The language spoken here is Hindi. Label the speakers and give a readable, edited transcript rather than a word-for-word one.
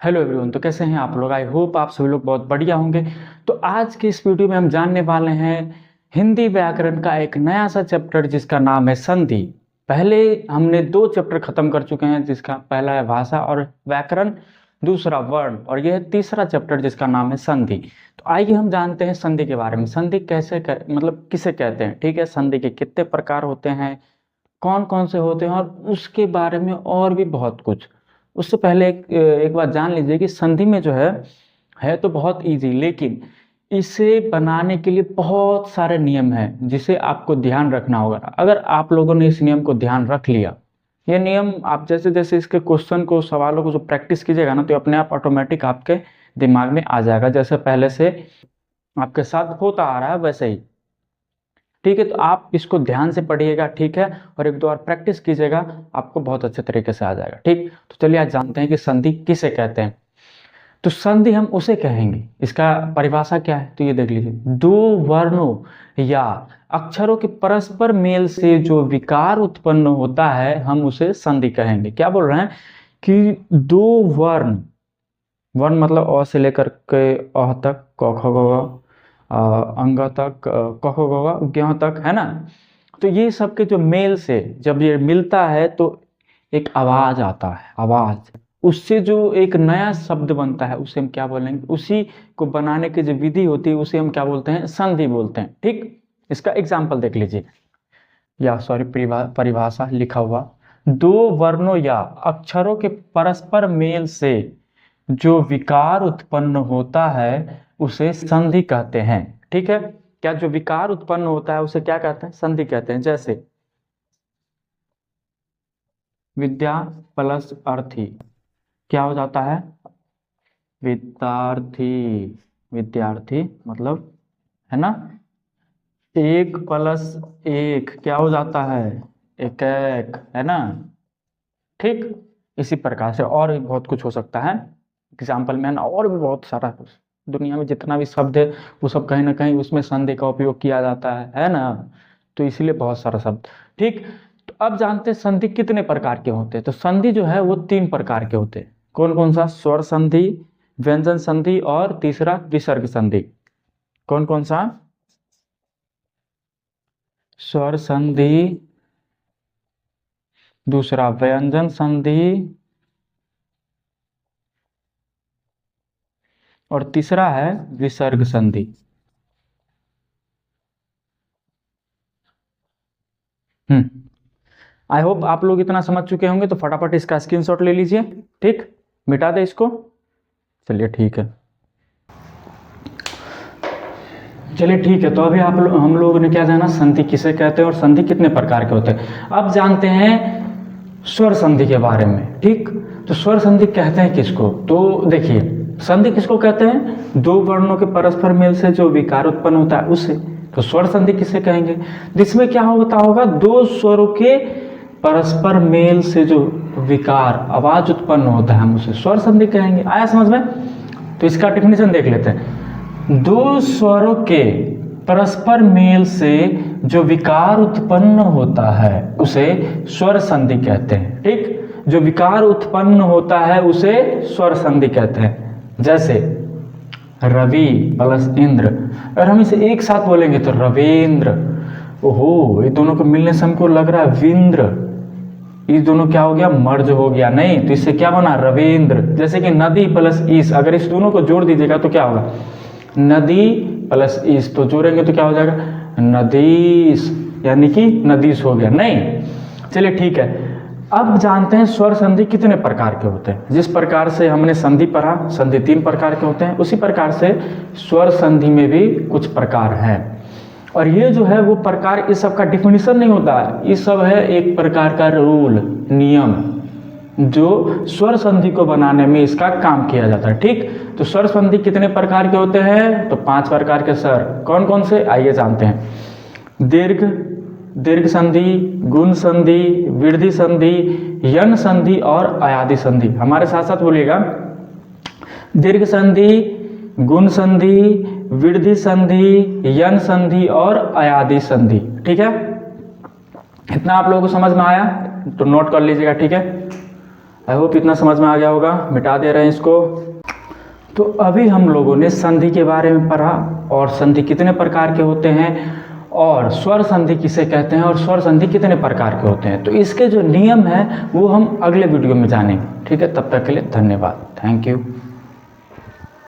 Speaker 1: Hello everyone. तो कैसे हैं आप लोग? आई होप आप सभी लोग बहुत बढ़िया होंगे। तो आज की इस वीडियो में हम जानने वाले हैं हिंदी व्याकरण का एक नया सा चैप्टर जिसका नाम है संधि। पहले हमने दो चैप्टर खत्म कर चुके हैं, जिसका पहला है भाषा और व्याकरण, दूसरा वर्ण, और यह है तीसरा चैप्टर जिसका नाम है संधि। तो आइए हम जानते हैं संधि के बारे में। संधि मतलब किसे कहते हैं, ठीक है। संधि के कितने प्रकार होते हैं, कौन कौन से होते हैं, और उसके बारे में और भी बहुत कुछ। उससे पहले एक बात जान लीजिए कि संधि में जो है तो बहुत इजी, लेकिन इसे बनाने के लिए बहुत सारे नियम हैं जिसे आपको ध्यान रखना होगा। अगर आप लोगों ने इस नियम को ध्यान रख लिया, ये नियम आप जैसे जैसे इसके क्वेश्चन को, सवालों को जो प्रैक्टिस कीजिएगा ना, तो अपने आप ऑटोमेटिक आपके दिमाग में आ जाएगा, जैसे पहले से आपके साथ होता आ रहा है वैसे ही। ठीक है, तो आप इसको ध्यान से पढ़िएगा, ठीक है, और एक दो बार प्रैक्टिस कीजिएगा, आपको बहुत अच्छे तरीके से आ जाएगा। ठीक, तो चलिए आज जानते हैं कि संधि किसे कहते हैं। तो संधि हम उसे कहेंगे, इसका परिभाषा क्या है तो ये देख लीजिए। दो वर्णों या अक्षरों के परस्पर मेल से जो विकार उत्पन्न होता है हम उसे संधि कहेंगे। क्या बोल रहे हैं कि दो वर्ण, वर्ण मतलब अ से लेकर के अ तक, क ख ग घ, अंग तक, क ख ग घ, ज्ञ तक, है ना। तो ये सब के जो मेल से जब ये मिलता है तो एक आवाज आता है, आवाज, उससे जो एक नया शब्द बनता है उसे हम क्या बोलेंगे, उसी को बनाने की जो विधि होती है उसे हम क्या बोलते हैं, संधि बोलते हैं। ठीक, इसका एग्जाम्पल देख लीजिए, या सॉरी परिभाषा लिखा हुआ। दो वर्णों या अक्षरों के परस्पर मेल से जो विकार उत्पन्न होता है उसे संधि कहते हैं। ठीक है, क्या जो विकार उत्पन्न होता है उसे क्या कहते हैं, संधि कहते हैं। जैसे विद्या प्लस अर्थी क्या हो जाता है, विद्यार्थी, विद्यार्थी मतलब, है ना। एक प्लस एक क्या हो जाता है, एक एक, है ना। ठीक, इसी प्रकार से और भी बहुत कुछ हो सकता है एग्जाम्पल में, है ना। और भी बहुत सारा दुनिया में जितना भी शब्द है वो सब कहीं ना कहीं उसमें संधि का उपयोग किया जाता है ना। तो इसीलिए बहुत सारा शब्द। ठीक, तो अब जानते हैं संधि कितने प्रकार के होते हैं। तो संधि जो है वो तीन प्रकार के होते हैं। कौन कौन सा? स्वर संधि, व्यंजन संधि, और तीसरा विसर्ग संधि। कौन कौन सा? स्वर संधि, दूसरा व्यंजन संधि, और तीसरा है विसर्ग संधि। आई होप आप लोग इतना समझ चुके होंगे, तो फटाफट इसका स्क्रीनशॉट ले लीजिए। ठीक, मिटा दे इसको। चलिए ठीक है, चलिए ठीक है। तो अभी हम लोगों ने क्या जाना, संधि किसे कहते हैं और संधि कितने प्रकार के होते हैं। अब जानते हैं स्वर संधि के बारे में। ठीक, तो स्वर संधि कहते हैं किसको, तो देखिए संधि किसको कहते हैं, दो वर्णों के परस्पर मेल से जो विकार उत्पन्न होता है उसे। तो स्वर संधि किसे कहेंगे, जिसमें क्या होता होगा, दो स्वरों के परस्पर मेल से जो विकार, आवाज उत्पन्न होता है हम उसे स्वर संधि कहेंगे। आया समझ में? तो इसका डेफिनेशन देख लेते हैं। दो स्वरों के परस्पर मेल से जो विकार उत्पन्न होता है उसे स्वर संधि कहते हैं। ठीक, जो विकार उत्पन्न होता है उसे स्वर संधि कहते हैं। जैसे रवि प्लस इंद्र, अगर हम इसे एक साथ बोलेंगे तो रविंद्र। ओहो, ये दोनों को मिलने से हमको लग रहा है विंद्र, ये दोनों क्या हो गया, मर्ज हो गया। नहीं, तो इससे क्या बना, रविंद्र। जैसे कि नदी प्लस ईस, अगर इस दोनों को जोड़ दीजिएगा तो क्या होगा, नदी प्लस ईस, तो जोड़ेंगे तो क्या हो जाएगा, नदीस, यानी कि नदीस हो गया। नहीं, चलिए ठीक है। अब जानते हैं स्वर संधि कितने प्रकार के होते हैं। जिस प्रकार से हमने संधि पढ़ा, संधि तीन प्रकार के होते हैं, उसी प्रकार से स्वर संधि में भी कुछ प्रकार हैं। और ये जो है वो प्रकार, इस सब का डिफिनीशन नहीं होता है, ये सब है एक प्रकार का रूल, नियम, जो स्वर संधि को बनाने में इसका काम किया जाता है। ठीक, तो स्वर संधि कितने प्रकार के होते हैं, तो पांच प्रकार के। सर कौन कौन से, आइए जानते हैं। दीर्घ, दीर्घ संधि, गुण संधि, वृद्धि संधि, यन संधि और अयादि संधि। हमारे साथ साथ बोलिएगा, दीर्घ संधि, गुण संधि, वृद्धि संधि, यन संधि और अयादि संधि। ठीक है, इतना आप लोगों को समझ में आया तो नोट कर लीजिएगा। ठीक है, आई होप इतना समझ में आ गया होगा, मिटा दे रहे हैं इसको। तो अभी हम लोगों ने संधि के बारे में पढ़ा और संधि कितने प्रकार के होते हैं और स्वर संधि किसे कहते हैं और स्वर संधि कितने प्रकार के होते हैं। तो इसके जो नियम हैं वो हम अगले वीडियो में जानेंगे। ठीक है, तब तक के लिए धन्यवाद। Thank you.